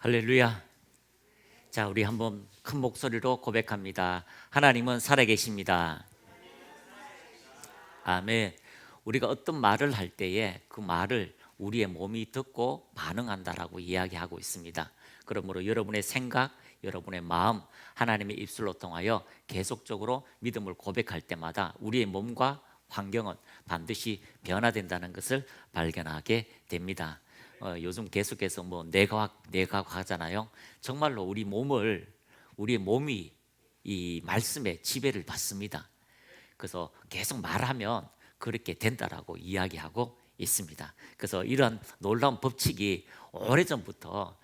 할렐루야. 자, 우리 한번 큰 목소리로 고백합니다. 하나님은 살아계십니다. 아멘. 우리가 어떤 말을 할 때에 그 말을 우리의 몸이 듣고 반응한다라고 이야기하고 있습니다. 그러므로 여러분의 생각, 여러분의 마음, 하나님의 입술로 통하여 계속적으로 믿음을 고백할 때마다 우리의 몸과 환경은 반드시 변화된다는 것을 발견하게 됩니다. 요즘 계속해서 뭐 뇌과학 하잖아요. 정말로 우리의 몸이 이 말씀의 지배를 받습니다. 그래서 계속 말하면 그렇게 된다라고 이야기하고 있습니다. 그래서 이런 놀라운 법칙이 오래전부터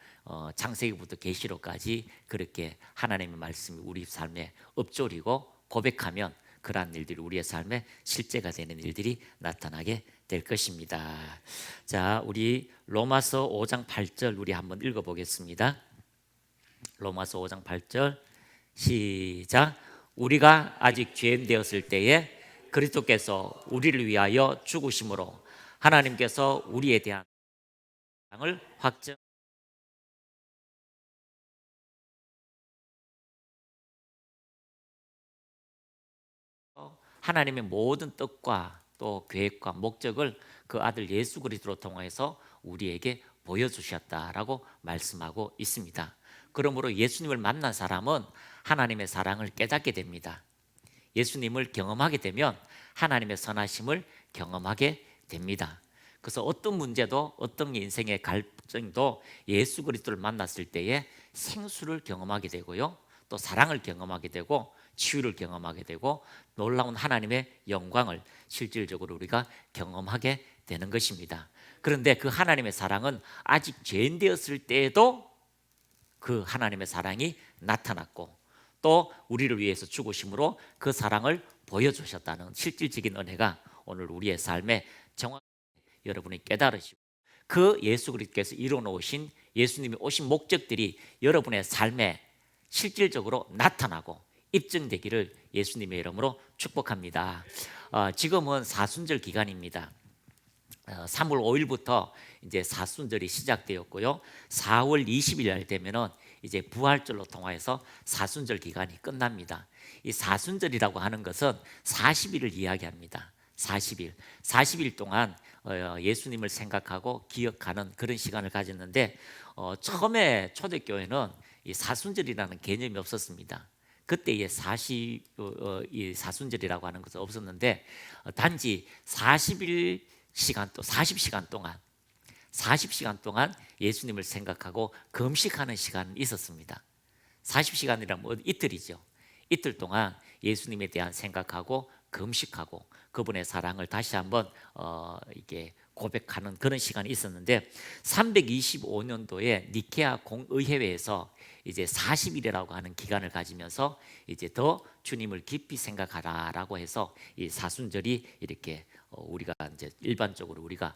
창세기부터 계시록까지 그렇게 하나님의 말씀이 우리 삶에 읊조리고 고백하면 그러한 일들이 우리의 삶에 실제가 되는 일들이 나타나게 될 것입니다. 자, 우리 로마서 5장 8절 우리 한번 읽어보겠습니다. 로마서 5장 8절 시작. 우리가 아직 죄인 되었을 때에 그리스도께서 우리를 위하여 죽으심으로 하나님께서 우리에 대한 사랑을 확증 하나님의 모든 뜻과 또 계획과 목적을 그 아들 예수 그리스도로 통해서 우리에게 보여주셨다라고 말씀하고 있습니다. 그러므로 예수님을 만난 사람은 하나님의 사랑을 깨닫게 됩니다. 예수님을 경험하게 되면 하나님의 선하심을 경험하게 됩니다. 그래서 어떤 문제도 어떤 인생의 갈증도 예수 그리스도를 만났을 때에 생수를 경험하게 되고요, 또 사랑을 경험하게 되고 치유를 경험하게 되고 놀라운 하나님의 영광을 실질적으로 우리가 경험하게 되는 것입니다. 그런데 그 하나님의 사랑은 아직 죄인 되었을 때에도 그 하나님의 사랑이 나타났고 또 우리를 위해서 죽으심으로 그 사랑을 보여주셨다는 실질적인 은혜가 오늘 우리의 삶에 정확히 여러분이 깨달으시고 그 예수 그리스도께서 이루어놓으신 예수님이 오신 목적들이 여러분의 삶에 실질적으로 나타나고 입증되기를 예수님의 이름으로 축복합니다. 지금은 사순절 기간입니다. 3월 5일부터 이제 사순절이 시작되었고요. 4월 20일 날 되면은 이제 부활절로 통하여서 사순절 기간이 끝납니다. 이 사순절이라고 하는 것은 40일을 이야기합니다. 40일 동안 예수님을 생각하고 기억하는 그런 시간을 가졌는데 처음에 초대교회는 이 사순절이라는 개념이 없었습니다. 그때의 이 사순절이라고 하는 것은 없었는데 단지 40시간 동안 예수님을 생각하고 금식하는 시간이 있었습니다. 40시간이란 뭐 이틀이죠. 이틀 동안 예수님에 대한 생각하고 금식하고 그분의 사랑을 다시 한번 이게 고백하는 그런 시간이 있었는데 325년도에 니케아 공의회에서 이제 40일이라고 하는 기간을 가지면서 이제 더 주님을 깊이 생각하라라고 해서 이 사순절이 이렇게 우리가 이제 일반적으로 우리가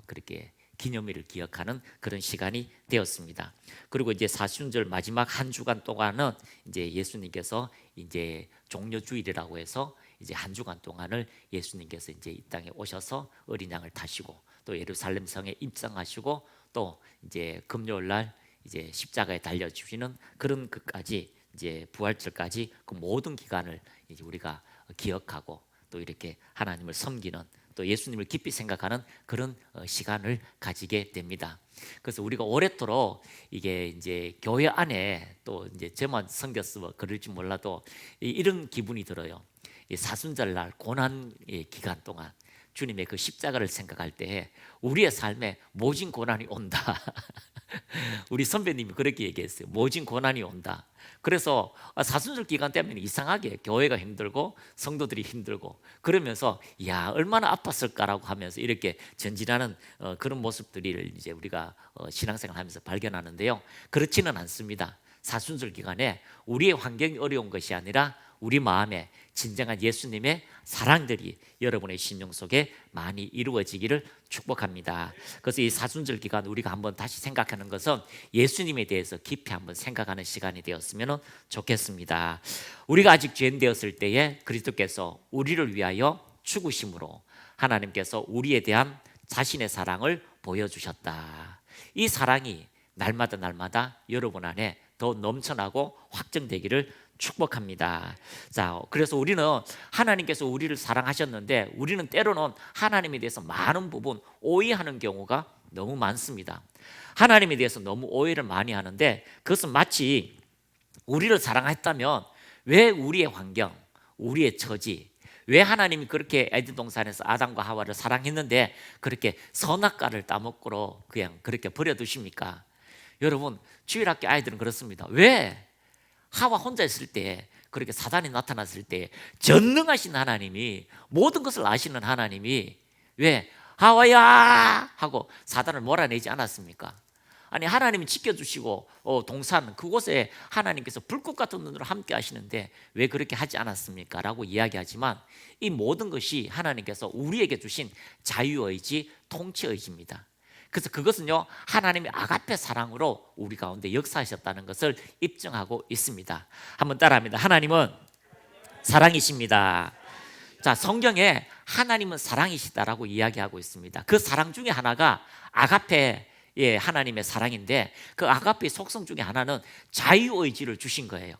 그렇게 기념일을 기억하는 그런 시간이 되었습니다. 그리고 이제 사순절 마지막 한 주간 동안은 이제 예수님께서 이제 종려주일이라고 해서 이제 한 주간 동안을 예수님께서 이제 이 땅에 오셔서 어린 양을 타시고 또 예루살렘 성에 입성하시고 또 이제 금요일 날 이제 십자가에 달려 주시는 그런 것까지 이제 부활절까지 그 모든 기간을 이제 우리가 기억하고 또 이렇게 하나님을 섬기는 또 예수님을 깊이 생각하는 그런 시간을 가지게 됩니다. 그래서 우리가 오랫도록 이게 이제 교회 안에 또 이제 저만 섬겼어 그럴지 몰라도 이런 기분이 들어요. 이 사순절 날 고난의 기간 동안 주님의 그 십자가를 생각할 때 우리의 삶에 모진 고난이 온다. 우리 선배님이 그렇게 얘기했어요. 모진 고난이 온다. 그래서 사순절 기간 때문에 이상하게 교회가 힘들고 성도들이 힘들고 그러면서 야 얼마나 아팠을까라고 하면서 이렇게 전진하는 그런 모습들을 이제 우리가 신앙생활하면서 발견하는데요. 그렇지는 않습니다. 사순절 기간에 우리의 환경이 어려운 것이 아니라 우리 마음에 진정한 예수님의 사랑들이 여러분의 심령 속에 많이 이루어지기를 축복합니다. 그래서 이 사순절 기간 우리가 한번 다시 생각하는 것은 예수님에 대해서 깊이 한번 생각하는 시간이 되었으면 좋겠습니다. 우리가 아직 죄인 되었을 때에 그리스도께서 우리를 위하여 죽으심으로 하나님께서 우리에 대한 자신의 사랑을 보여주셨다. 이 사랑이 날마다 여러분 안에 더 넘쳐나고 확정되기를 축복합니다. 자, 그래서 우리는 하나님께서 우리를 사랑하셨는데 우리는 때로는 하나님에 대해서 많은 부분 오해하는 경우가 너무 많습니다. 하나님에 대해서 너무 오해를 많이 하는데 그것은 마치 우리를 사랑했다면 왜 우리의 환경, 우리의 처지, 왜 하나님이 그렇게 에덴 동산에서 아담과 하와를 사랑했는데 그렇게 선악과를 따먹고로 그냥 그렇게 버려두십니까? 여러분, 주일학교 아이들은 그렇습니다. 왜 하와 혼자 있을 때, 그렇게 사단이 나타났을 때 전능하신 하나님이, 모든 것을 아시는 하나님이 왜 하와야 하고 사단을 몰아내지 않았습니까? 아니, 하나님이 지켜주시고 동산 그곳에 하나님께서 불꽃 같은 눈으로 함께 하시는데 왜 그렇게 하지 않았습니까? 라고 이야기하지만 이 모든 것이 하나님께서 우리에게 주신 자유의지, 통치의지입니다. 그래서 그것은요, 하나님의 아가페 사랑으로 우리 가운데 역사하셨다는 것을 입증하고 있습니다. 한번 따라합니다. 하나님은 사랑이십니다. 자, 성경에 하나님은 사랑이시다라고 이야기하고 있습니다. 그 사랑 중에 하나가 아가페, 하나님의 사랑인데 그 아가페의 속성 중에 하나는 자유의지를 주신 거예요.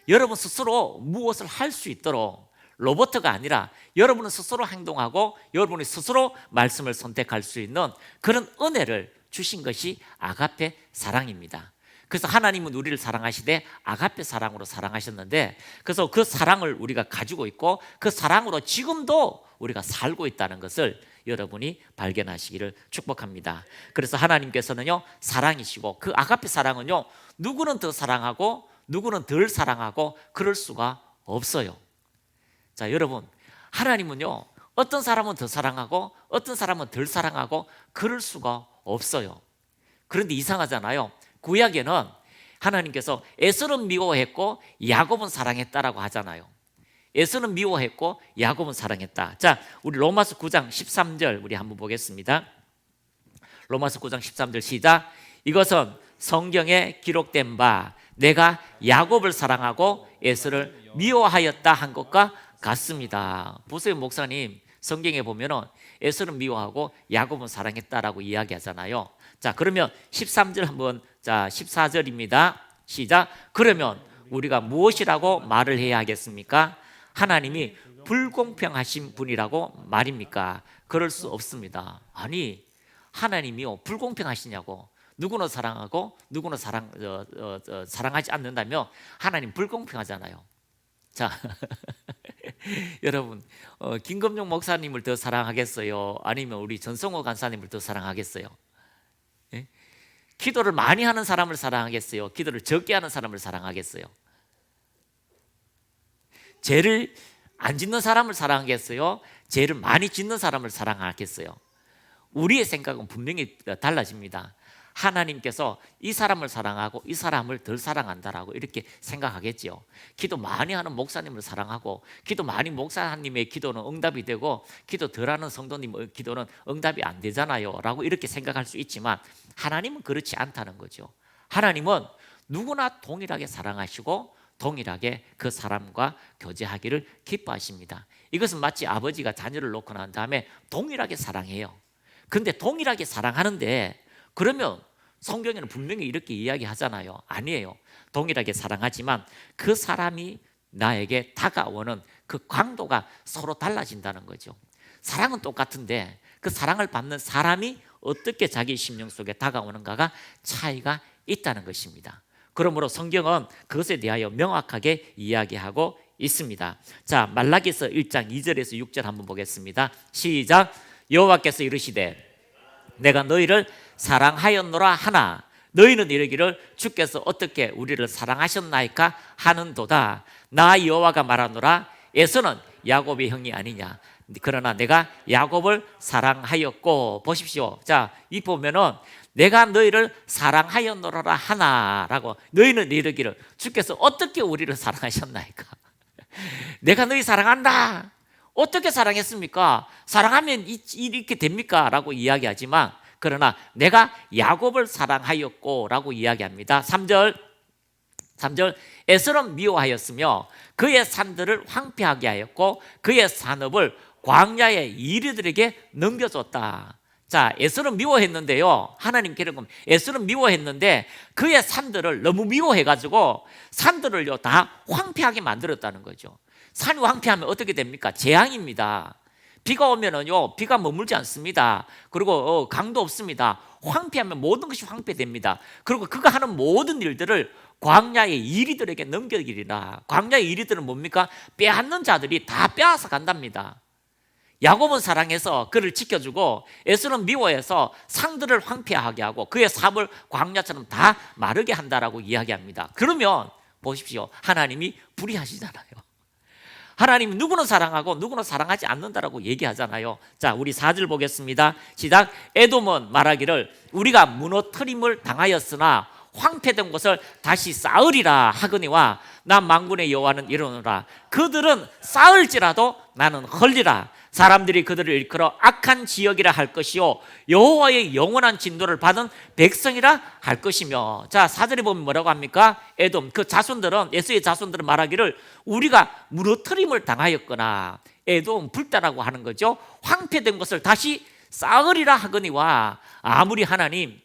여러분 스스로 무엇을 할 수 있도록, 로봇가 아니라 여러분은 스스로 행동하고 여러분이 스스로 말씀을 선택할 수 있는 그런 은혜를 주신 것이 아가페 사랑입니다. 그래서 하나님은 우리를 사랑하시되 아가페 사랑으로 사랑하셨는데, 그래서 그 사랑을 우리가 가지고 있고 그 사랑으로 지금도 우리가 살고 있다는 것을 여러분이 발견하시기를 축복합니다. 그래서 하나님께서는요, 사랑이시고 그 아가페 사랑은요, 누구는 더 사랑하고 누구는 덜 사랑하고 그럴 수가 없어요. 자, 여러분, 하나님은요, 어떤 사람은 더 사랑하고 어떤 사람은 덜 사랑하고 그럴 수가 없어요. 그런데 이상하잖아요. 구약에는 하나님께서 에서는 미워했고 야곱은 사랑했다라고 하잖아요. 에서는 미워했고 야곱은 사랑했다. 자, 우리 로마서 9장 13절 우리 한번 보겠습니다. 로마서 9장 13절 시작. 이것은 성경에 기록된 바 내가 야곱을 사랑하고 에서를 미워하였다 한 것과 같습니다. 보세요, 목사님, 성경에 보면은 에서는 미워하고 야곱은 사랑했다라고 이야기하잖아요. 자, 그러면 13절 한번, 자, 14절입니다. 시작. 그러면 우리가 무엇이라고 말을 해야 하겠습니까? 하나님이 불공평하신 분이라고 말입니까? 그럴 수 없습니다. 아니, 하나님이요, 불공평하시냐고. 누구는 사랑하고 누구는 사랑하지 않는다며 하나님 불공평하잖아요. 자, 여러분, 김금용 목사님을 더 사랑하겠어요? 아니면 우리 전성호 간사님을 더 사랑하겠어요? 예? 기도를 많이 하는 사람을 사랑하겠어요? 기도를 적게 하는 사람을 사랑하겠어요? 죄를 안 짓는 사람을 사랑하겠어요? 죄를 많이 짓는 사람을 사랑하겠어요? 우리의 생각은 분명히 달라집니다. 하나님께서 이 사람을 사랑하고 이 사람을 덜 사랑한다라고 이렇게 생각하겠지요. 기도 많이 하는 목사님을 사랑하고 기도 많이 목사님의 기도는 응답이 되고 기도 덜하는 성도님 기도는 응답이 안 되잖아요 라고 이렇게 생각할 수 있지만 하나님은 그렇지 않다는 거죠. 하나님은 누구나 동일하게 사랑하시고 동일하게 그 사람과 교제하기를 기뻐하십니다. 이것은 마치 아버지가 자녀를 놓고 난 다음에 동일하게 사랑해요. 그런데 동일하게 사랑하는데 그러면 성경에는 분명히 이렇게 이야기하잖아요. 아니에요. 동일하게 사랑하지만 그 사람이 나에게 다가오는 그 강도가 서로 달라진다는 거죠. 사랑은 똑같은데 그 사랑을 받는 사람이 어떻게 자기 심령 속에 다가오는가가 차이가 있다는 것입니다. 그러므로 성경은 그것에 대하여 명확하게 이야기하고 있습니다. 자, 말라기서 1장 2절에서 6절 한번 보겠습니다. 시작. 여호와께서 이르시되 내가 너희를 사랑하였노라 하나 너희는 이르기를 주께서 어떻게 우리를 사랑하셨나이까 하는도다. 나 여호와가 말하노라 에서는 야곱의 형이 아니냐. 그러나 내가 야곱을 사랑하였고. 보십시오. 자, 이 보면은 내가 너희를 사랑하였노라 하나라고, 너희는 이르기를 주께서 어떻게 우리를 사랑하셨나이까. 내가 너희 사랑한다. 어떻게 사랑했습니까? 사랑하면 이렇게 됩니까? 라고 이야기하지만 그러나 내가 야곱을 사랑하였고 라고 이야기합니다. 3절 에서는 미워하였으며 그의 산들을 황폐하게 하였고 그의 산업을 광야의 이리들에게 넘겨줬다. 자, 에서는 미워했는데요. 하나님께는 에서는 미워했는데 그의 산들을 너무 미워해가지고 산들을요 다 황폐하게 만들었다는 거죠. 산이 황폐하면 어떻게 됩니까? 재앙입니다. 비가 오면은요 비가 머물지 않습니다. 그리고 강도 없습니다. 황폐하면 모든 것이 황폐됩니다. 그리고 그가 하는 모든 일들을 광야의 이리들에게 넘겨기리라. 광야의 이리들은 뭡니까? 빼앗는 자들이 다 빼앗아 간답니다. 야곱은 사랑해서 그를 지켜주고 에서는 미워해서 상들을 황폐하게 하고 그의 삽을 광야처럼 다 마르게 한다라고 이야기합니다. 그러면 보십시오, 하나님이 불의하시잖아요. 하나님이 누구는 사랑하고 누구는 사랑하지 않는다라고 얘기하잖아요. 자, 우리 4절 보겠습니다. 시작. 에돔은 말하기를 우리가 무너뜨림을 당하였으나 황폐된 곳을 다시 쌓으리라 하거니와 나 만군의 여호와는 이르노라. 그들은 쌓을지라도 나는 헐리라. 사람들이 그들을 일컬어 악한 지역이라 할 것이요 여호와의 영원한 진노를 받은 백성이라 할 것이며. 자, 4절에 보면 뭐라고 합니까? 에돔 그 자손들은, 에서의 자손들은 말하기를 우리가 무너뜨림을 당하였거나, 에돔 불타라고 하는 거죠. 황폐된 것을 다시 쌓으리라 하거니와, 아무리 하나님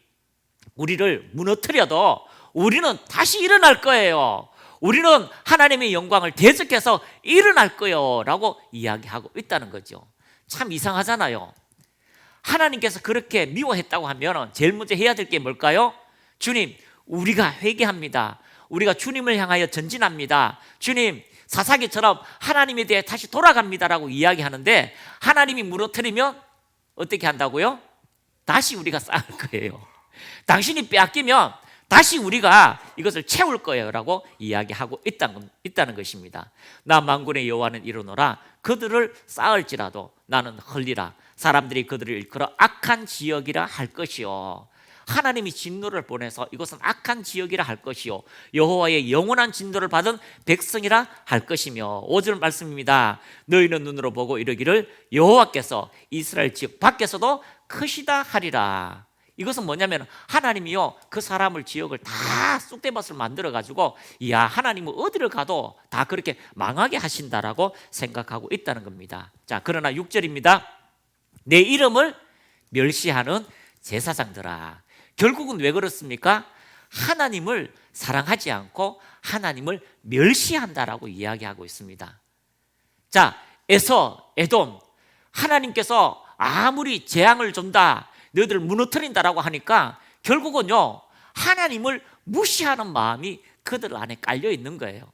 우리를 무너뜨려도 우리는 다시 일어날 거예요. 우리는 하나님의 영광을 대적해서 일어날 거예요 라고 이야기하고 있다는 거죠. 참 이상하잖아요. 하나님께서 그렇게 미워했다고 하면 제일 먼저 해야 될 게 뭘까요? 주님, 우리가 회개합니다. 우리가 주님을 향하여 전진합니다. 주님, 사사기처럼 하나님에 대해 다시 돌아갑니다라고 이야기하는데, 하나님이 무너뜨리면 어떻게 한다고요? 다시 우리가 쌓을 거예요. 당신이 빼앗기면 다시 우리가 이것을 채울 거예요 라고 이야기하고 있다는 것입니다. 나 만군의 여호와는 이르노라. 그들을 쌓을지라도 나는 헐리라. 사람들이 그들을 일컬어 악한 지역이라 할 것이요. 하나님이 진노를 보내서 이것은 악한 지역이라 할 것이요 여호와의 영원한 진노를 받은 백성이라 할 것이며. 5절 말씀입니다. 너희는 눈으로 보고 이르기를 여호와께서 이스라엘 지역 밖에서도 크시다 하리라. 이것은 뭐냐면 하나님이요 그 사람을, 지역을 다 쑥대밭을 만들어 가지고 이야, 하나님은 어디를 가도 다 그렇게 망하게 하신다라고 생각하고 있다는 겁니다. 자, 그러나 6절입니다. 내 이름을 멸시하는 제사장들아. 결국은 왜 그렇습니까? 하나님을 사랑하지 않고 하나님을 멸시한다라고 이야기하고 있습니다. 자, 에서, 에돔, 하나님께서 아무리 재앙을 준다, 너희들을 무너뜨린다라고 하니까 결국은요 하나님을 무시하는 마음이 그들 안에 깔려 있는 거예요.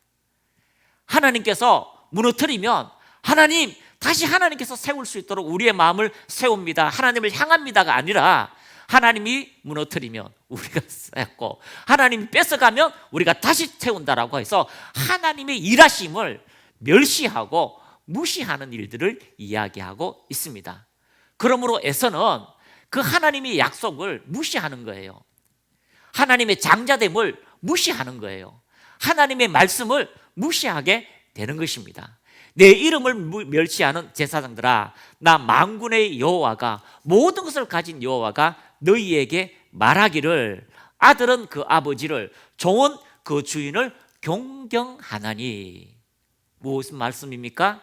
하나님께서 무너뜨리면 하나님, 다시 하나님께서 세울 수 있도록 우리의 마음을 세웁니다, 하나님을 향합니다가 아니라 하나님이 무너뜨리면 우리가 쌓고 하나님이 뺏어가면 우리가 다시 채운다라고 해서 하나님의 일하심을 멸시하고 무시하는 일들을 이야기하고 있습니다. 그러므로 에서는 그 하나님의 약속을 무시하는 거예요. 하나님의 장자됨을 무시하는 거예요. 하나님의 말씀을 무시하게 되는 것입니다. 내 이름을 멸시하는 제사장들아, 나 만군의 여호와가, 모든 것을 가진 여호와가 너희에게 말하기를 아들은 그 아버지를, 종은 그 주인을 존경하나니. 무슨 말씀입니까?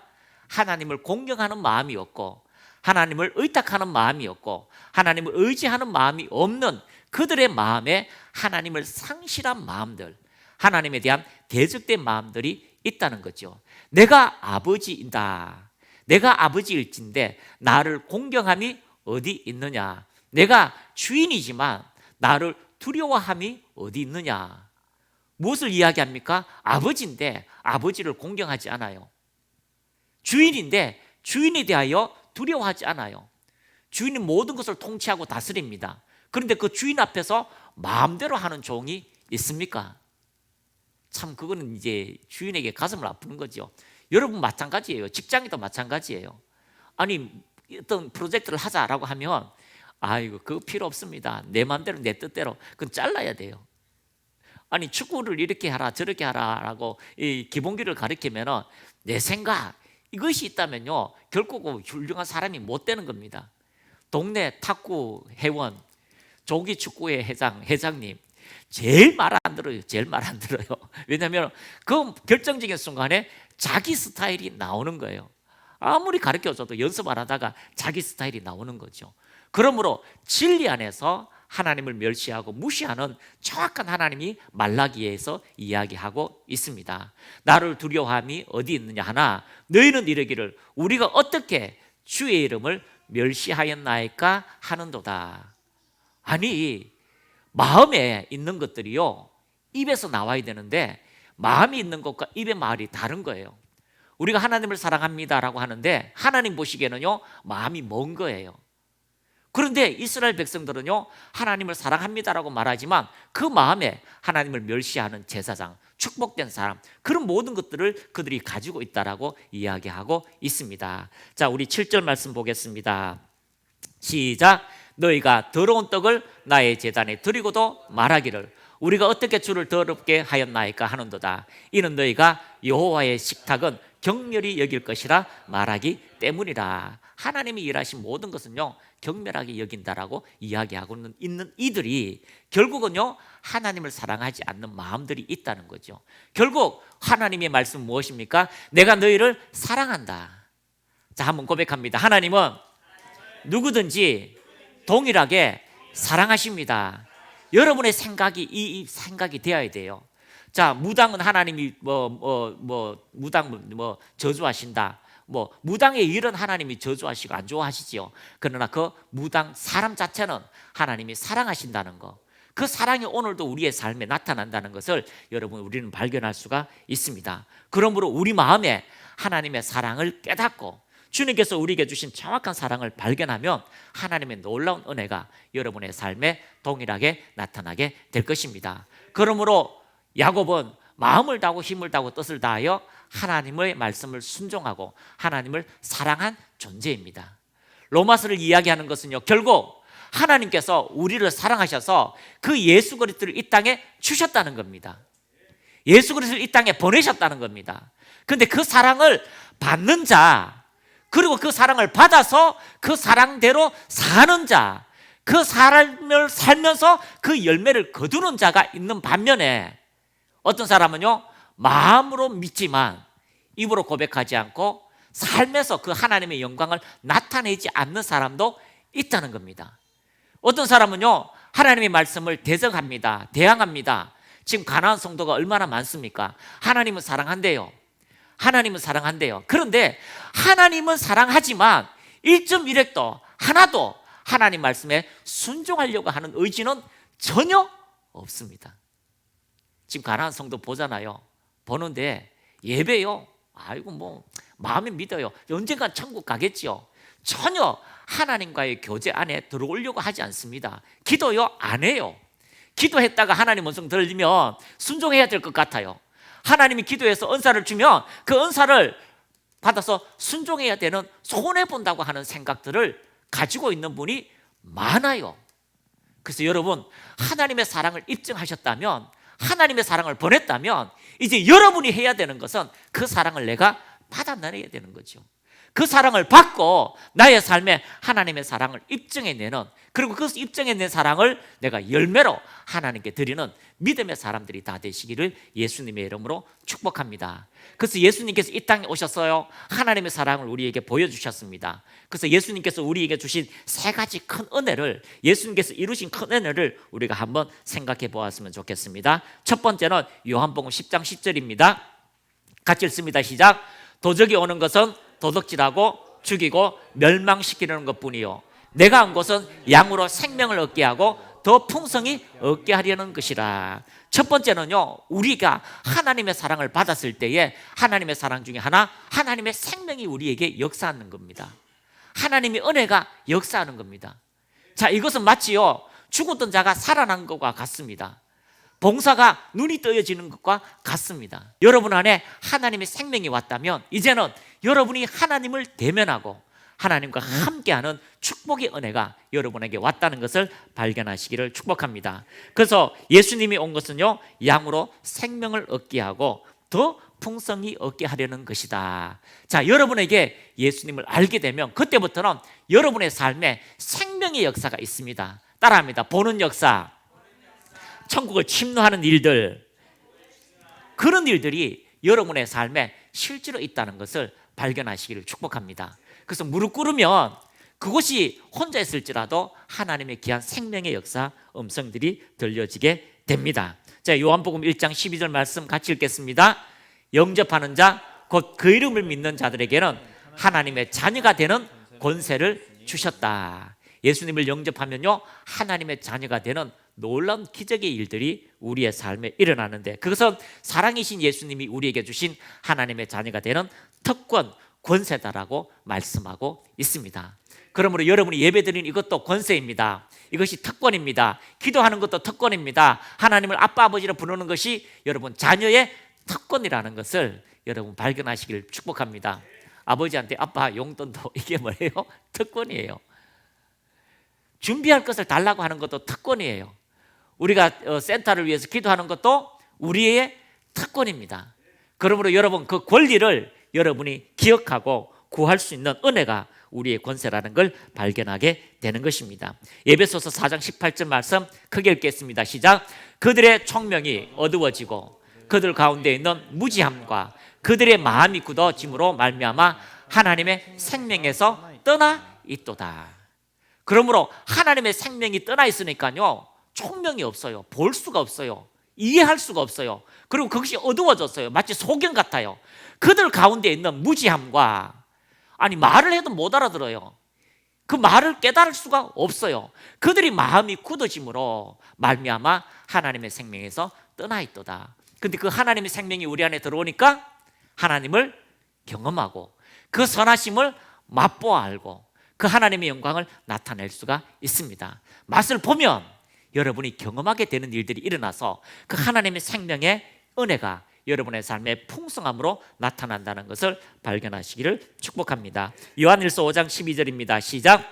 하나님을 공경하는 마음이 없고 하나님을 의탁하는 마음이 없고 하나님을 의지하는 마음이 없는 그들의 마음에 하나님을 상실한 마음들, 하나님에 대한 대적된 마음들이 있다는 거죠. 내가 아버지이다, 내가 아버지일진데 나를 공경함이 어디 있느냐, 내가 주인이지만 나를 두려워함이 어디 있느냐. 무엇을 이야기합니까? 아버지인데 아버지를 공경하지 않아요. 주인인데 주인에 대하여 두려워하지 않아요. 주인이 모든 것을 통치하고 다스립니다. 그런데 그 주인 앞에서 마음대로 하는 종이 있습니까? 참 그거는 이제 주인에게 가슴을 아프는 거죠. 여러분 마찬가지예요. 직장에도 마찬가지예요. 아니 어떤 프로젝트를 하자라고 하면 아이고 그거 필요 없습니다, 내 마음대로 내 뜻대로, 그건 잘라야 돼요. 아니 축구를 이렇게 하라 저렇게 하라라고 이 기본기를 가르치면 내 생각 이것이 있다면요 결코 훌륭한 사람이 못 되는 겁니다. 동네 탁구 회원, 조기 축구회 회장님 제일 말 안 들어요. 제일 말 안 들어요. 왜냐하면 그 결정적인 순간에 자기 스타일이 나오는 거예요. 아무리 가르쳐줘도 연습 안 하다가 자기 스타일이 나오는 거죠. 그러므로 진리 안에서 하나님을 멸시하고 무시하는 정확한 하나님이 말라기에서 이야기하고 있습니다. 나를 두려워함이 어디 있느냐 하나 너희는 이르기를 우리가 어떻게 주의 이름을 멸시하였나이까 하는도다. 아니, 마음에 있는 것들이요 입에서 나와야 되는데 마음이 있는 것과 입의 말이 다른 거예요. 우리가 하나님을 사랑합니다라고 하는데 하나님 보시기에는요 마음이 먼 거예요. 그런데 이스라엘 백성들은요 하나님을 사랑합니다라고 말하지만 그 마음에 하나님을 멸시하는 제사장, 축복된 사람, 그런 모든 것들을 그들이 가지고 있다라고 이야기하고 있습니다. 자, 우리 7절 말씀 보겠습니다. 시작. 너희가 더러운 떡을 나의 제단에 드리고도 말하기를 우리가 어떻게 주를 더럽게 하였나이까 하는도다. 이는 너희가 여호와의 식탁은 경멸히 여길 것이라 말하기 때문이라. 하나님이 일하신 모든 것은요 경멸하게 여긴다라고 이야기하고 있는 이들이 결국은요 하나님을 사랑하지 않는 마음들이 있다는 거죠. 결국 하나님의 말씀은 무엇입니까? 내가 너희를 사랑한다. 자, 한번 고백합니다. 하나님은 누구든지 동일하게 사랑하십니다. 여러분의 생각이 이 생각이 되어야 돼요. 자, 무당은 하나님이 무당 저주하신다. 무당의 일은 하나님이 저주하시고 안 좋아하시지요. 그러나 그 무당 사람 자체는 하나님이 사랑하신다는 거, 그 사랑이 오늘도 우리의 삶에 나타난다는 것을 여러분 우리는 발견할 수가 있습니다. 그러므로 우리 마음에 하나님의 사랑을 깨닫고 주님께서 우리에게 주신 정확한 사랑을 발견하면 하나님의 놀라운 은혜가 여러분의 삶에 동일하게 나타나게 될 것입니다. 그러므로 야곱은 마음을 다하고 힘을 다하고 뜻을 다하여 하나님의 말씀을 순종하고 하나님을 사랑한 존재입니다. 로마서를 이야기하는 것은요 결국 하나님께서 우리를 사랑하셔서 그 예수 그리스도를 이 땅에 주셨다는 겁니다. 예수 그리스도를 이 땅에 보내셨다는 겁니다. 그런데 그 사랑을 받는 자, 그리고 그 사랑을 받아서 그 사랑대로 사는 자, 그 삶을 살면서 그 열매를 거두는 자가 있는 반면에 어떤 사람은요 마음으로 믿지만 입으로 고백하지 않고 삶에서 그 하나님의 영광을 나타내지 않는 사람도 있다는 겁니다. 어떤 사람은요 하나님의 말씀을 대적합니다. 대항합니다. 지금 가나안 성도가 얼마나 많습니까? 하나님은 사랑한대요. 하나님은 사랑한대요. 그런데 하나님은 사랑하지만 1.1획도 하나도 하나님 말씀에 순종하려고 하는 의지는 전혀 없습니다. 지금 가나안 성도 보잖아요. 보는데 예배요, 아이고 마음에 믿어요. 언젠간 천국 가겠지요. 전혀 하나님과의 교제 안에 들어오려고 하지 않습니다. 기도요 안 해요. 기도했다가 하나님 음성 들리면 순종해야 될 것 같아요. 하나님이 기도해서 은사를 주면 그 은사를 받아서 순종해야 되는, 손해본다고 하는 생각들을 가지고 있는 분이 많아요. 그래서 여러분 하나님의 사랑을 입증하셨다면, 하나님의 사랑을 보냈다면 이제 여러분이 해야 되는 것은 그 사랑을 내가 받아내야 되는 거죠. 그 사랑을 받고 나의 삶에 하나님의 사랑을 입증해내는, 그리고 그 입증해낸 사랑을 내가 열매로 하나님께 드리는 믿음의 사람들이 다 되시기를 예수님의 이름으로 축복합니다. 그래서 예수님께서 이 땅에 오셨어요. 하나님의 사랑을 우리에게 보여주셨습니다. 그래서 예수님께서 우리에게 주신 세 가지 큰 은혜를, 예수님께서 이루신 큰 은혜를 우리가 한번 생각해 보았으면 좋겠습니다. 첫 번째는 요한복음 10장 10절입니다. 같이 읽습니다. 시작. 도적이 오는 것은 도둑질하고 죽이고 멸망시키는 것뿐이요 내가 온 것은 양으로 생명을 얻게 하고 더 풍성히 얻게 하려는 것이라. 첫 번째는요, 우리가 하나님의 사랑을 받았을 때에 하나님의 사랑 중에 하나, 하나님의 생명이 우리에게 역사하는 겁니다. 하나님의 은혜가 역사하는 겁니다. 자, 이것은 마치요 죽었던 자가 살아난 것과 같습니다. 봉사가 눈이 떠여지는 것과 같습니다. 여러분 안에 하나님의 생명이 왔다면 이제는 여러분이 하나님을 대면하고 하나님과 함께하는 축복의 은혜가 여러분에게 왔다는 것을 발견하시기를 축복합니다. 그래서 예수님이 온 것은요, 양으로 생명을 얻게 하고 더 풍성히 얻게 하려는 것이다. 자, 여러분에게 예수님을 알게 되면 그때부터는 여러분의 삶에 생명의 역사가 있습니다. 따라합니다. 보는 역사, 천국을 침노하는 일들, 그런 일들이 여러분의 삶에 실제로 있다는 것을 발견하시기를 축복합니다. 그래서 무릎 꿇으면 그곳이 혼자 있을지라도 하나님의 귀한 생명의 역사 음성들이 들려지게 됩니다. 자, 요한복음 1장 12절 말씀 같이 읽겠습니다. 영접하는 자 곧 그 이름을 믿는 자들에게는 하나님의 자녀가 되는 권세를 주셨다. 예수님을 영접하면요, 하나님의 자녀가 되는 놀라운 기적의 일들이 우리의 삶에 일어나는데, 그것은 사랑이신 예수님이 우리에게 주신 하나님의 자녀가 되는 특권, 권세다라고 말씀하고 있습니다. 그러므로 여러분이 예배드리는 이것도 권세입니다. 이것이 특권입니다. 기도하는 것도 특권입니다. 하나님을 아빠 아버지로 부르는 것이 여러분 자녀의 특권이라는 것을 여러분 발견하시길 축복합니다. 아버지한테 아빠 용돈도 이게 뭐예요? 특권이에요. 준비할 것을 달라고 하는 것도 특권이에요. 우리가 센터를 위해서 기도하는 것도 우리의 특권입니다. 그러므로 여러분 그 권리를 여러분이 기억하고 구할 수 있는 은혜가 우리의 권세라는 걸 발견하게 되는 것입니다. 에베소서 4장 18절 말씀 크게 읽겠습니다. 시작. 그들의 총명이 어두워지고 그들 가운데 있는 무지함과 그들의 마음이 굳어짐으로 말미암아 하나님의 생명에서 떠나 있도다. 그러므로 하나님의 생명이 떠나 있으니까요, 총명이 없어요. 볼 수가 없어요. 이해할 수가 없어요. 그리고 그것이 어두워졌어요. 마치 소경 같아요. 그들 가운데 있는 무지함과, 아니 말을 해도 못 알아들어요. 그 말을 깨달을 수가 없어요. 그들이 마음이 굳어짐으로 말미암아 하나님의 생명에서 떠나 있도다. 근데 그 하나님의 생명이 우리 안에 들어오니까 하나님을 경험하고 그 선하심을 맛보아 알고 그 하나님의 영광을 나타낼 수가 있습니다. 맛을 보면 여러분이 경험하게 되는 일들이 일어나서 그 하나님의 생명의 은혜가 여러분의 삶의 풍성함으로 나타난다는 것을 발견하시기를 축복합니다. 요한일서 5장 12절입니다. 시작.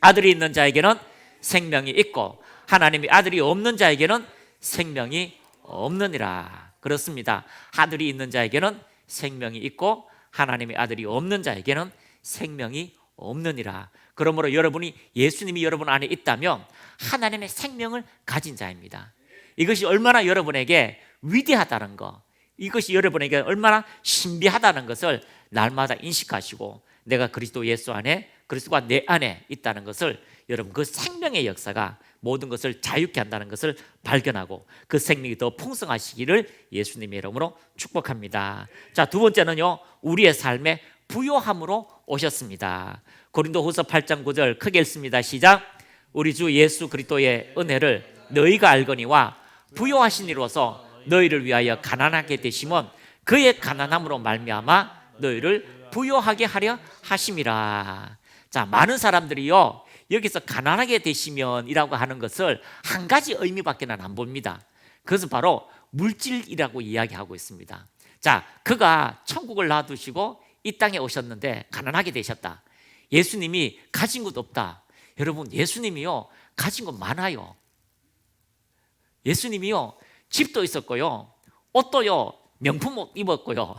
아들이 있는 자에게는 생명이 있고 하나님의 아들이 없는 자에게는 생명이 없느니라. 그렇습니다. 아들이 있는 자에게는 생명이 있고 하나님의 아들이 없는 자에게는 생명이 없느니라. 그러므로 여러분이 예수님이 여러분 안에 있다면 하나님의 생명을 가진 자입니다. 이것이 얼마나 여러분에게 위대하다는 것, 이것이 여러분에게 얼마나 신비하다는 것을 날마다 인식하시고 내가 그리스도 예수 안에, 그리스도가 내 안에 있다는 것을, 여러분 그 생명의 역사가 모든 것을 자유케 한다는 것을 발견하고 그 생명이 더 풍성하시기를 예수님의 이름으로 축복합니다. 자, 두 번째는요, 우리의 삶에 부요함으로 오셨습니다. 고린도후서 8장 9절 크게 읽습니다. 시작. 우리 주 예수 그리스도의 은혜를 너희가 알거니와 부요하신 이로서 너희를 위하여 가난하게 되심은 그의 가난함으로 말미암아 너희를 부요하게 하려 하심이라. 자, 많은 사람들이요, 여기서 가난하게 되시면이라고 하는 것을 한 가지 의미밖에는 안 봅니다. 그것은 바로 물질이라고 이야기하고 있습니다. 자, 그가 천국을 놔두시고 이 땅에 오셨는데 가난하게 되셨다. 예수님이 가진 것 없다. 여러분, 예수님이요 가진 것 많아요. 예수님이요 집도 있었고요, 옷도요 명품 옷 입었고요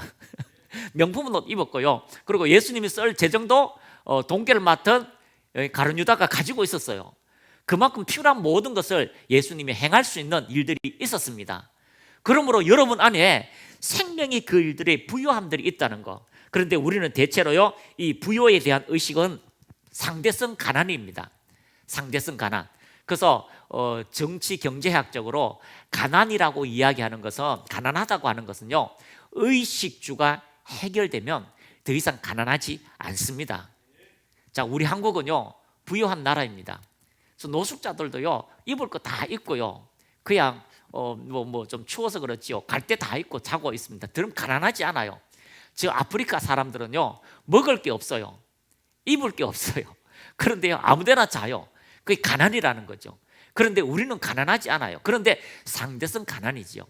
명품 옷 입었고요. 그리고 예수님이 쓸 재정도 동계를 맡은 가룟유다가 가지고 있었어요. 그만큼 필요한 모든 것을 예수님이 행할 수 있는 일들이 있었습니다. 그러므로 여러분 안에 생명이 그 일들의 부요함들이 있다는 것. 그런데 우리는 대체로요, 이 부요에 대한 의식은 상대성 가난입니다. 상대성 가난. 그래서 정치 경제학적으로 가난이라고 이야기하는 것은, 가난하다고 하는 것은요, 의식주가 해결되면 더 이상 가난하지 않습니다. 자, 우리 한국은요 부유한 나라입니다. 그래서 노숙자들도요 입을 거 다 입고요, 그냥 좀 추워서 그렇지요, 갈 때 다 입고 자고 있습니다. 그럼 가난하지 않아요. 저 아프리카 사람들은요 먹을 게 없어요, 입을 게 없어요. 그런데요 아무데나 자요. 그게 가난이라는 거죠. 그런데 우리는 가난하지 않아요. 그런데 상대성 가난이지요.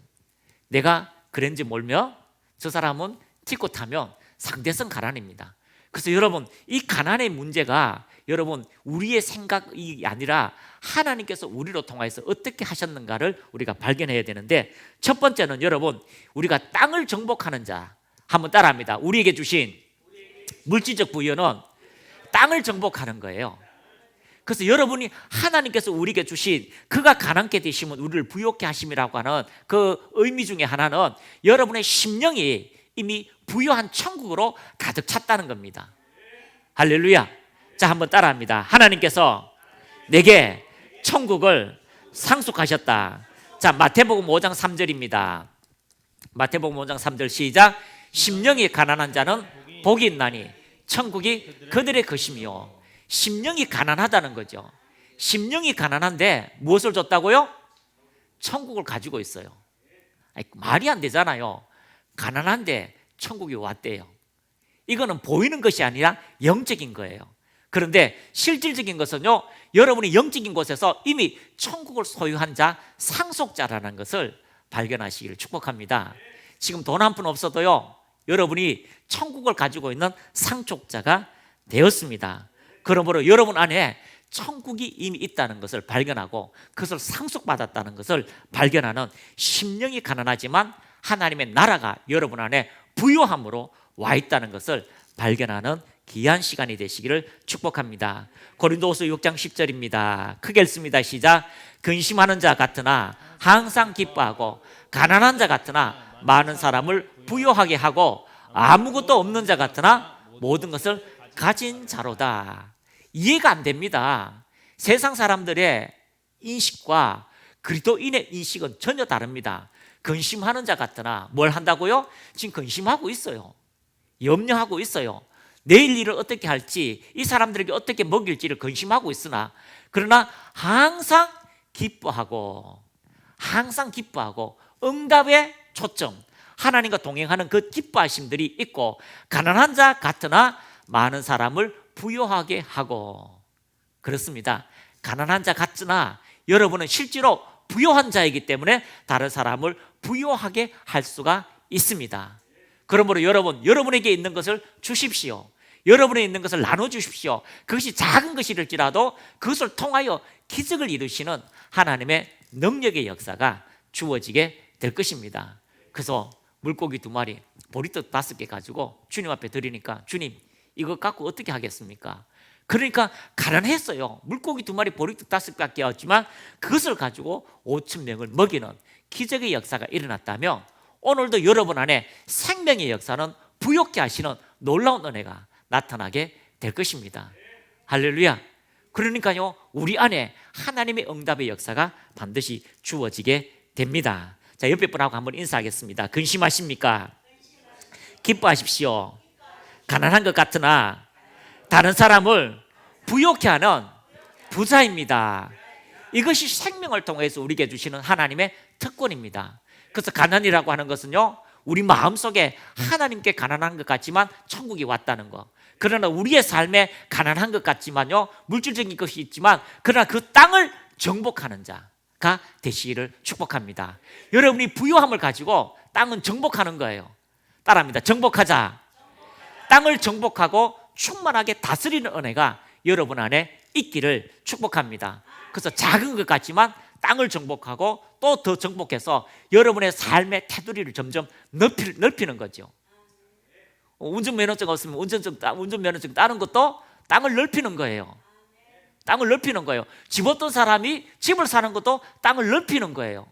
내가 그랜지 몰며 저 사람은 티코 타면 상대성 가난입니다. 그래서 여러분, 이 가난의 문제가 여러분 우리의 생각이 아니라 하나님께서 우리로 통하여서 어떻게 하셨는가를 우리가 발견해야 되는데, 첫 번째는 여러분, 우리가 땅을 정복하는 자, 한번 따라합니다. 우리에게 주신 물질적 부여는 땅을 정복하는 거예요. 그래서 여러분이 하나님께서 우리에게 주신 그가 가난케 되시면 우리를 부요케 하심이라고 하는 그 의미 중에 하나는 여러분의 심령이 이미 부요한 천국으로 가득 찼다는 겁니다. 할렐루야. 자, 한번 따라합니다. 하나님께서 내게 천국을 상속하셨다. 자, 마태복음 5장 3절입니다. 마태복음 5장 3절 시작. 심령이 가난한 자는 복이 있나니 천국이 그들의 것이며. 심령이 가난하다는 거죠. 심령이 가난한데 무엇을 줬다고요? 천국을 가지고 있어요. 아니, 말이 안 되잖아요. 가난한데 천국이 왔대요. 이거는 보이는 것이 아니라 영적인 거예요. 그런데 실질적인 것은요, 여러분이 영적인 곳에서 이미 천국을 소유한 자, 상속자라는 것을 발견하시기를 축복합니다. 지금 돈 한 푼 없어도요, 여러분이 천국을 가지고 있는 상속자가 되었습니다. 그러므로 여러분 안에 천국이 이미 있다는 것을 발견하고 그것을 상속받았다는 것을 발견하는, 심령이 가난하지만 하나님의 나라가 여러분 안에 부요함으로 와 있다는 것을 발견하는 귀한 시간이 되시기를 축복합니다. 고린도후서 6장 10절입니다. 크게 읽습니다. 시작. 근심하는 자 같으나 항상 기뻐하고 가난한 자 같으나 많은 사람을 부요하게 하고 아무것도 없는 자 같으나 모든 것을 가진 자로다. 이해가 안 됩니다. 세상 사람들의 인식과 그리스도인의 인식은 전혀 다릅니다. 근심하는 자 같으나 뭘 한다고요? 지금 근심하고 있어요. 염려하고 있어요. 내일 일을 어떻게 할지, 이 사람들에게 어떻게 먹일지를 근심하고 있으나, 그러나 항상 기뻐하고 응답의 초점, 하나님과 동행하는 그 기뻐하심들이 있고, 가난한 자 같으나 많은 사람을 부요하게 하고. 그렇습니다. 가난한 자 같으나 여러분은 실제로 부요한 자이기 때문에 다른 사람을 부요하게 할 수가 있습니다. 그러므로 여러분에게 있는 것을 주십시오. 여러분에 있는 것을 나눠주십시오. 그것이 작은 것일지라도 그것을 통하여 기적을 이루시는 하나님의 능력의 역사가 주어지게 될 것입니다. 그래서 물고기 2마리, 보리떡 5개 가지고 주님 앞에 드리니까, 주님 이거 갖고 어떻게 하겠습니까? 그러니까 가난했어요. 물고기 2마리, 보리떡 5개밖에 없지만 그것을 가지고 5,000명을 먹이는 기적의 역사가 일어났다면, 오늘도 여러분 안에 생명의 역사는 부욕케 하시는 놀라운 은혜가 나타나게 될 것입니다. 할렐루야. 그러니까요, 우리 안에 하나님의 응답의 역사가 반드시 주어지게 됩니다. 자, 옆에 분하고 한번 인사하겠습니다. 근심하십니까? 기뻐하십시오. 가난한 것 같으나 다른 사람을 부욕케 하는 부자입니다. 이것이 생명을 통해서 우리에게 주시는 하나님의 특권입니다. 그래서 가난이라고 하는 것은요, 우리 마음속에 하나님께 가난한 것 같지만 천국이 왔다는 것. 그러나 우리의 삶에 가난한 것 같지만요, 물질적인 것이 있지만 그러나 그 땅을 정복하는 자가 되시기를 축복합니다. 여러분이 부요함을 가지고 땅은 정복하는 거예요. 따라합니다. 정복하자. 땅을 정복하고 충만하게 다스리는 은혜가 여러분 안에 있기를 축복합니다. 그래서 작은 것 같지만 땅을 정복하고 또 더 정복해서 여러분의 삶의 테두리를 점점 넓히는 거죠. 운전면허증 없으면 운전면허증 따는 것도 땅을 넓히는 거예요. 땅을 넓히는 거예요. 집 없던 사람이 집을 사는 것도 땅을 넓히는 거예요.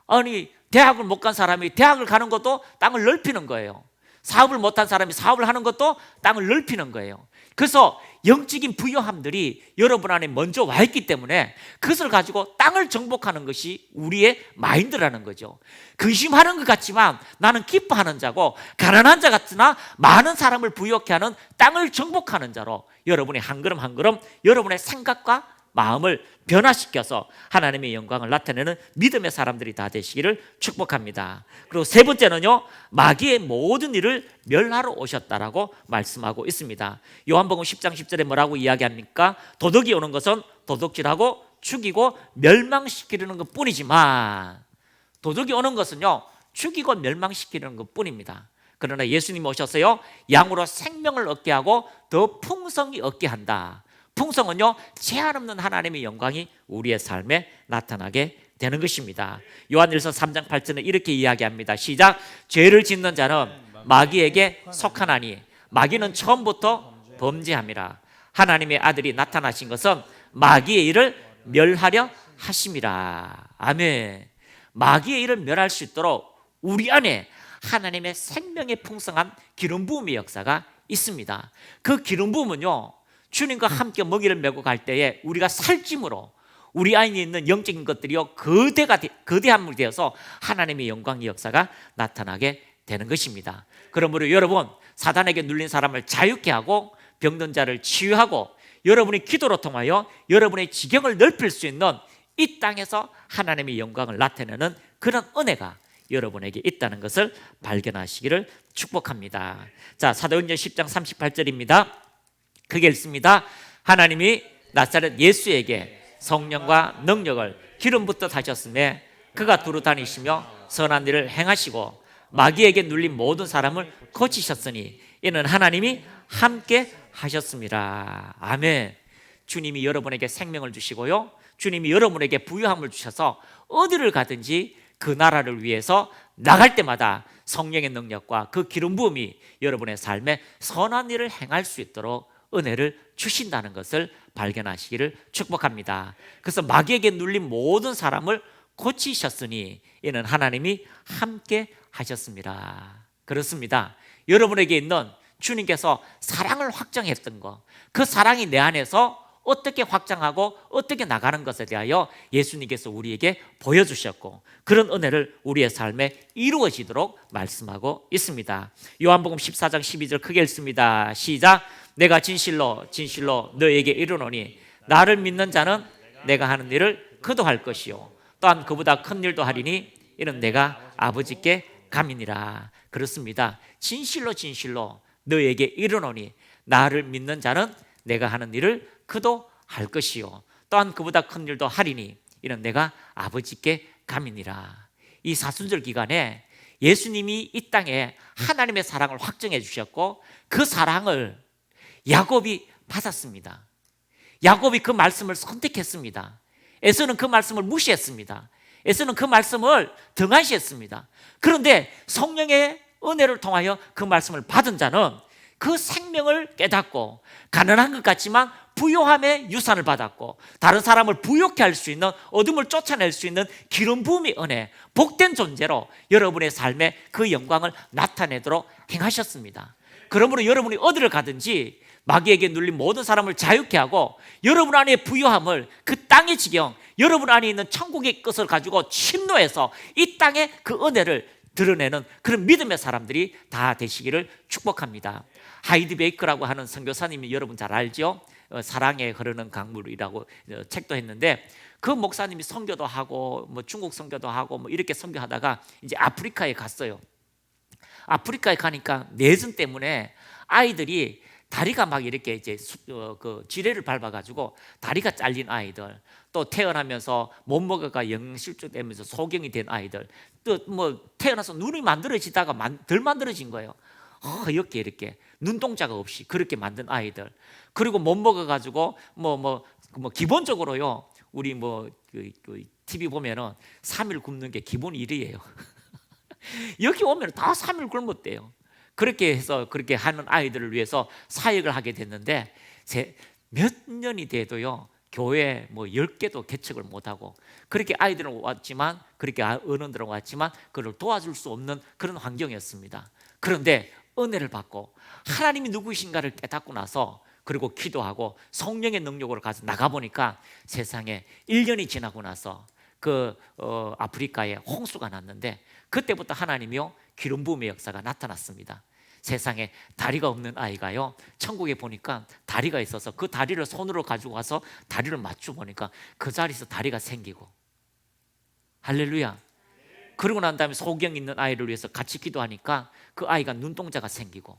아니, 대학을 못 간 사람이 대학을 가는 것도 땅을 넓히는 거예요. 사업을 못한 사람이 사업을 하는 것도 땅을 넓히는 거예요. 그래서 영적인 부요함들이 여러분 안에 먼저 와 있기 때문에 그것을 가지고 땅을 정복하는 것이 우리의 마인드라는 거죠. 근심하는 것 같지만 나는 기뻐하는 자고, 가난한 자 같으나 많은 사람을 부요케 하는 땅을 정복하는 자로 여러분이 한 걸음 한 걸음 여러분의 생각과 마음을 변화시켜서 하나님의 영광을 나타내는 믿음의 사람들이 다 되시기를 축복합니다. 그리고 세 번째는요, 마귀의 모든 일을 멸하러 오셨다라고 말씀하고 있습니다. 요한복음 10장 10절에 뭐라고 이야기합니까? 도둑이 오는 것은 도둑질하고 죽이고 멸망시키려는 것 뿐이지만, 도둑이 오는 것은요, 죽이고 멸망시키려는 것 뿐입니다. 그러나 예수님이 오셔서요, 양으로 생명을 얻게 하고 더 풍성히 얻게 한다. 풍성은요, 제한 없는 하나님의 영광이 우리의 삶에 나타나게 되는 것입니다. 요한일서 3장 8절에 이렇게 이야기합니다. 시작. 죄를 짓는 자는 마귀에게 속하나니 마귀는 처음부터 범죄함이라. 하나님의 아들이 나타나신 것은 마귀의 일을 멸하려 하심이라. 아멘. 마귀의 일을 멸할 수 있도록 우리 안에 하나님의 생명의 풍성한 기름 부음의 역사가 있습니다. 그 기름 부음은요, 주님과 함께 먹이를 메고 갈 때에 우리가 살찜으로 우리 안에 있는 영적인 것들이요 거대함이 되어서 하나님의 영광의 역사가 나타나게 되는 것입니다. 그러므로 여러분, 사단에게 눌린 사람을 자유케 하고 병든 자를 치유하고 여러분의 기도로 통하여 여러분의 지경을 넓힐 수 있는 이 땅에서 하나님의 영광을 나타내는 그런 은혜가 여러분에게 있다는 것을 발견하시기를 축복합니다. 자, 사도행전 10장 38절입니다. 크게 읽습니다. 하나님이 나사렛 예수에게 성령과 능력을 기름 붓듯 하셨음에 그가 두루 다니시며 선한 일을 행하시고 마귀에게 눌린 모든 사람을 고치셨으니 이는 하나님이 함께 하셨습니다. 아멘. 주님이 여러분에게 생명을 주시고요, 주님이 여러분에게 부유함을 주셔서 어디를 가든지 그 나라를 위해서 나갈 때마다 성령의 능력과 그 기름 부음이 여러분의 삶에 선한 일을 행할 수 있도록 은혜를 주신다는 것을 발견하시기를 축복합니다. 그래서 마귀에게 눌린 모든 사람을 고치셨으니 이는 하나님이 함께 하셨습니다. 그렇습니다. 여러분에게 있는 주님께서 사랑을 확정했던 것, 그 사랑이 내 안에서 어떻게 확장하고 어떻게 나가는 것에 대하여 예수님께서 우리에게 보여주셨고 그런 은혜를 우리의 삶에 이루어지도록 말씀하고 있습니다. 요한복음 14장 12절 크게 읽습니다. 시작. 내가 진실로 진실로 너에게 이르노니 나를 믿는 자는 내가 하는 일을 그도 할 것이요 또한 그보다 큰 일도 하리니 이는 내가 아버지께 감이니라. 그렇습니다. 진실로 진실로 너에게 이르노니 나를 믿는 자는 내가 하는 일을 그도 할 것이요 또한 그보다 큰 일도 하리니 이는 내가 아버지께 감이니라. 이 사순절 기간에 예수님이 이 땅에 하나님의 사랑을 확정해 주셨고 그 사랑을 야곱이 받았습니다. 야곱이 그 말씀을 선택했습니다. 에서는 그 말씀을 무시했습니다. 에서는 그 말씀을 등한시했습니다. 그런데 성령의 은혜를 통하여 그 말씀을 받은 자는 그 생명을 깨닫고 가난한 것 같지만 부요함의 유산을 받았고 다른 사람을 부요케 할 수 있는 어둠을 쫓아낼 수 있는 기름 부음의 은혜, 복된 존재로 여러분의 삶에 그 영광을 나타내도록 행하셨습니다. 그러므로 여러분이 어디를 가든지 마귀에게 눌린 모든 사람을 자유케 하고 여러분 안에 부요함을 그 땅의 지경, 여러분 안에 있는 천국의 것을 가지고 침노해서 이 땅에 그 은혜를 드러내는 그런 믿음의 사람들이 다 되시기를 축복합니다. 하이드 베이커라고 하는 선교사님이 여러분 잘 알죠? 사랑에 흐르는 강물이라고 책도 했는데 그 목사님이 선교도 하고 뭐 중국 선교도 하고 뭐 이렇게 선교하다가 이제 아프리카에 갔어요. 아프리카에 가니까 내전 때문에 아이들이 다리가 막 이렇게 이제 그 지뢰를 밟아가지고 다리가 잘린 아이들, 또 태어나면서 못 먹어가 영실조되면서 소경이 된 아이들, 또 뭐 태어나서 눈이 만들어지다가 덜 만들어진 거예요. 이렇게 눈동자가 없이 그렇게 만든 아이들, 그리고 못 먹어가지고 뭐 기본적으로요 우리 그 TV 보면은 3일 굶는 게 기본 일이에요. 여기 오면 다 3일 굶었대요. 그렇게 해서 그렇게 하는 아이들을 위해서 사역을 하게 됐는데 몇 년이 돼도요 교회 뭐 10개도 개척을 못하고 그렇게 아이들은 왔지만 그렇게 어른들은 왔지만 그를 도와줄 수 없는 그런 환경이었습니다. 그런데 은혜를 받고 하나님이 누구이신가를 깨닫고 나서 그리고 기도하고 성령의 능력으로 가서 나가보니까 세상에 1년이 지나고 나서 아프리카에 홍수가 났는데 그때부터 하나님이요 기름 부음의 역사가 나타났습니다. 세상에 다리가 없는 아이가요 천국에 보니까 다리가 있어서 그 다리를 손으로 가지고 와서 다리를 맞춰 보니까 그 자리에서 다리가 생기고, 할렐루야. 그러고 난 다음에 소경 있는 아이를 위해서 같이 기도하니까 그 아이가 눈동자가 생기고,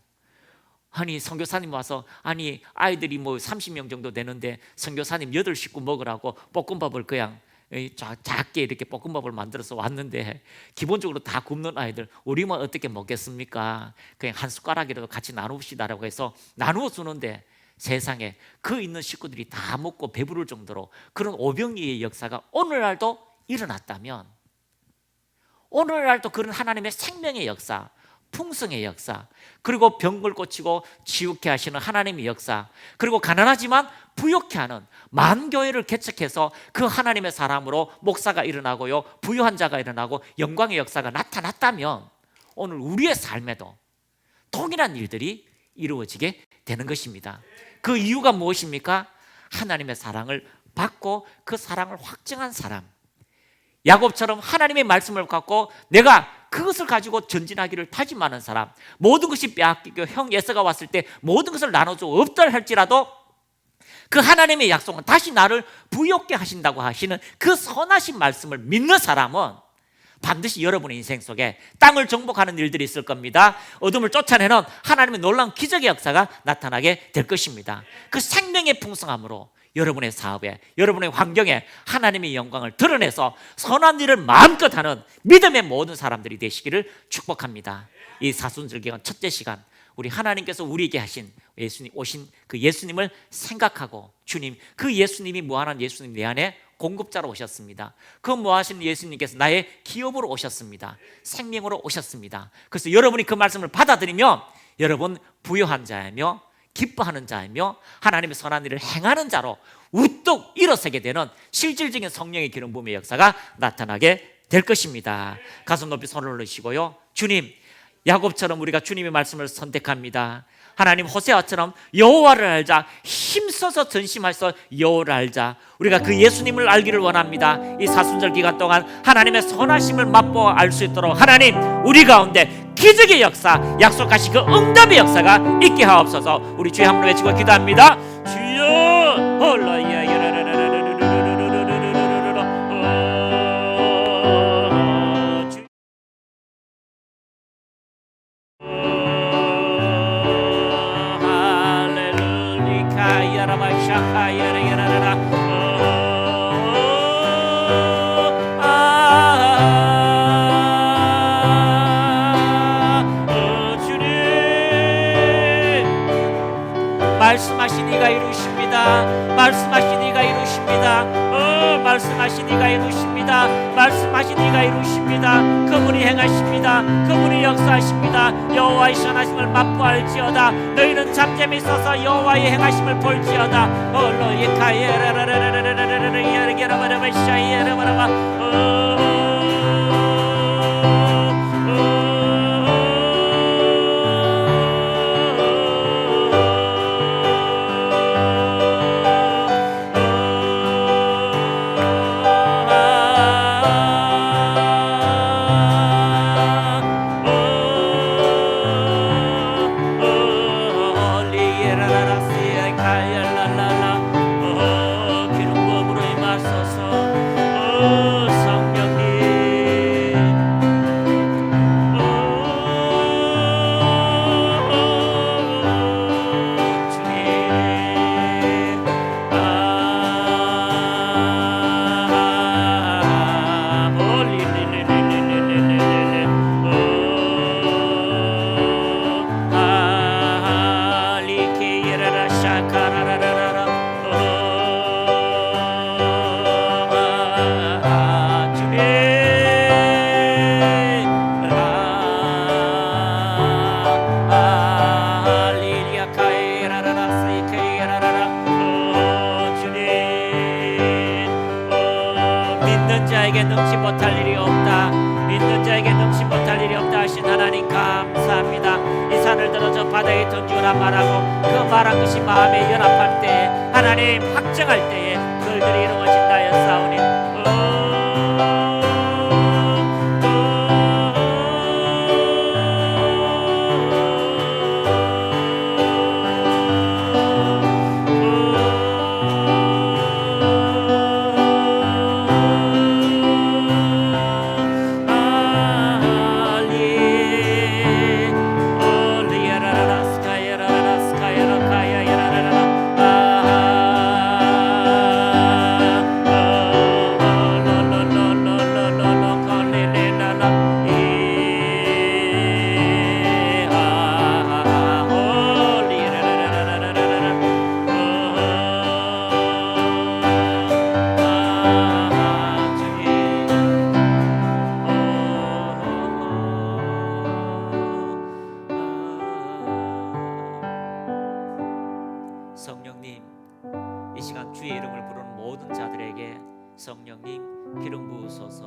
아니 선교사님 와서 아니 아이들이 뭐 30명 정도 되는데 선교사님 8식구 먹으라고 볶음밥을 그냥 작게 이렇게 볶음밥을 만들어서 왔는데 기본적으로 다 굶는 아이들 우리만 어떻게 먹겠습니까? 그냥 한 숟가락이라도 같이 나눕시다라고 해서 나누어 주는데 세상에 그 있는 식구들이 다 먹고 배부를 정도로 그런 오병이의 역사가 오늘날도 일어났다면, 오늘날도 그런 하나님의 생명의 역사, 풍성의 역사, 그리고 병을 고치고 치유케 하시는 하나님의 역사, 그리고 가난하지만 부유케 하는 만교회를 개척해서 그 하나님의 사람으로 목사가 일어나고요 부유한 자가 일어나고 영광의 역사가 나타났다면 오늘 우리의 삶에도 동일한 일들이 이루어지게 되는 것입니다. 그 이유가 무엇입니까? 하나님의 사랑을 받고 그 사랑을 확증한 사람, 야곱처럼 하나님의 말씀을 갖고 내가 그것을 가지고 전진하기를 다짐하는 사람, 모든 것이 빼앗기고 형 에서가 왔을 때 모든 것을 나눠줘 없다 할지라도 그 하나님의 약속은 다시 나를 부욕게 하신다고 하시는 그 선하신 말씀을 믿는 사람은 반드시 여러분의 인생 속에 땅을 정복하는 일들이 있을 겁니다. 어둠을 쫓아내는 하나님의 놀라운 기적의 역사가 나타나게 될 것입니다. 그 생명의 풍성함으로 여러분의 사업에, 여러분의 환경에 하나님의 영광을 드러내서 선한 일을 마음껏 하는 믿음의 모든 사람들이 되시기를 축복합니다. 이 사순절기간 첫째 시간, 우리 하나님께서 우리에게 하신 예수님, 오신 그 예수님을 생각하고, 주님, 그 예수님이 무한한 예수님 내 안에 공급자로 오셨습니다. 그 무하신 예수님께서 나의 기업으로 오셨습니다. 생명으로 오셨습니다. 그래서 여러분이 그 말씀을 받아들이면 여러분 부요한 자이며 기뻐하는 자이며 하나님의 선한 일을 행하는 자로 우뚝 일어서게 되는 실질적인 성령의 기름 부음의 역사가 나타나게 될 것입니다. 가슴 높이 손을 올리시고요, 주님, 야곱처럼 우리가 주님의 말씀을 선택합니다. 하나님, 호세아처럼 여호와를 알자, 힘써서 전심해서 여호와를 알자. 우리가 그 예수님을 알기를 원합니다. 이 사순절 기간 동안 하나님의 선하심을 맛보아 알 수 있도록 하나님, 우리 가운데 기적의 역사, 약속하신 그 응답의 역사가 있게 하옵소서. 우리 주의 한번 외치고 기도합니다. 주여 홀라야 말씀하신 이가 이루십니다. 말씀하신 이가 이루십니다. 말씀하신 이가 이루십니다. 말씀하신 이가 이루십니다. 그분이 행하십니다. 그분이 역사하십니다. 여호와의 선하심을 맛보알지어다. 너희는 잠잠히 서서 여호와의 행하심을 볼지어다. 믿는 자에게 능치 못할 일이 없다. 믿는 자에게 능치 못할 일이 없다 하신 하나님 감사합니다. 이 산을 들어 저 바다에 던지라 말하고 그 말한 것이 마음에 연합할 때에, 하나님 확정할 때에 그들이 이루어진다 하였사오니 성령님, 이 시간 주의 이름을 부르는 모든 자들에게 성령님 기름 부으소서.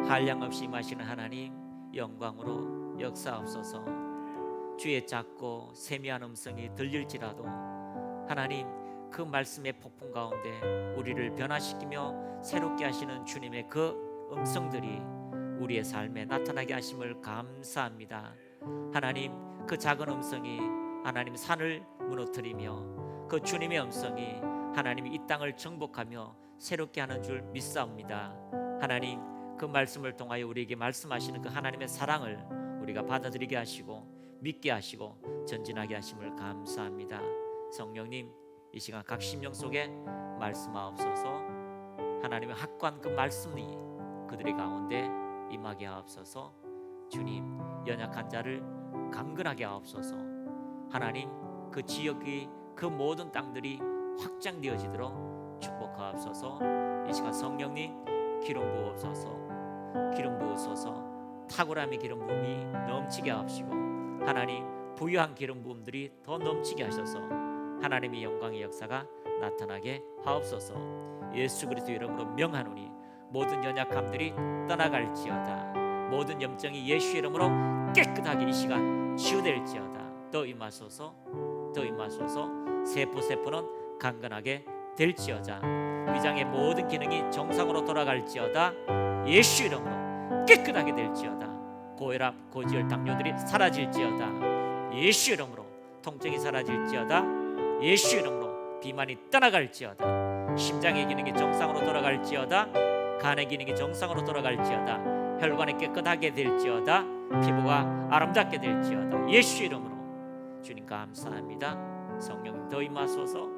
한량없이 임하시는 하나님, 영광으로 역사하옵소서. 주의 작고 세미한 음성이 들릴지라도 하나님, 그 말씀의 폭풍 가운데 우리를 변화시키며 새롭게 하시는 주님의 그 음성들이 우리의 삶에 나타나게 하심을 감사합니다. 하나님, 그 작은 음성이 하나님 산을 무너뜨리며 그 주님의 음성이 하나님 이 땅을 정복하며 새롭게 하는 줄 믿사옵니다. 하나님, 그 말씀을 통하여 우리에게 말씀하시는 그 하나님의 사랑을 우리가 받아들이게 하시고 믿게 하시고 전진하게 하심을 감사합니다. 성령님, 이 시간 각 심령 속에 말씀하옵소서. 하나님의 확고한 그 말씀이 그들의 가운데 임하게 하옵소서. 주님, 연약한 자를 강건하게 하옵소서. 하나님, 그 지역의 그 모든 땅들이 확장되어지도록 축복하옵소서. 이 시간 성령님 기름 부으소서. 기름 부으소서. 탁월함의 기름 부음이 넘치게 하옵시고 하나님, 부유한 기름 부음들이 더 넘치게 하셔서 하나님의 영광의 역사가 나타나게 하옵소서. 예수 그리스도 이름으로 명하노니 모든 연약함들이 떠나갈지어다. 모든 염증이 예수 이름으로 깨끗하게 이 시간 치유될지어다. 더 임하소서. 더 임하소서. 세포는 강건하게 될지어다. 위장의 모든 기능이 정상으로 돌아갈지어다. 예수 이름으로 깨끗하게 될지어다. 고혈압, 고지혈, 당뇨들이 사라질지어다. 예수 이름으로 통증이 사라질지어다. 예수 이름으로 비만이 떠나갈지어다. 심장의 기능이 정상으로 돌아갈지어다. 간의 기능이 정상으로 돌아갈지어다. 혈관이 깨끗하게 될지어다. 피부가 아름답게 될지어다. 예수 이름으로 주님 감사합니다. 성령님 더 임하소서.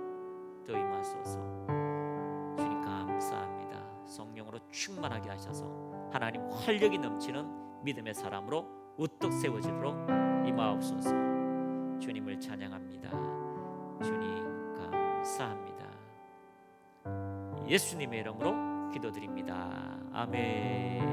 더 임하소서. 주님 감사합니다. 성령으로 충만하게 하셔서 하나님 활력이 넘치는 믿음의 사람으로 우뚝 세워지도록 임하옵소서. 주님을 찬양합니다. 주님 감사합니다. 예수님의 이름으로 기도드립니다. 아멘.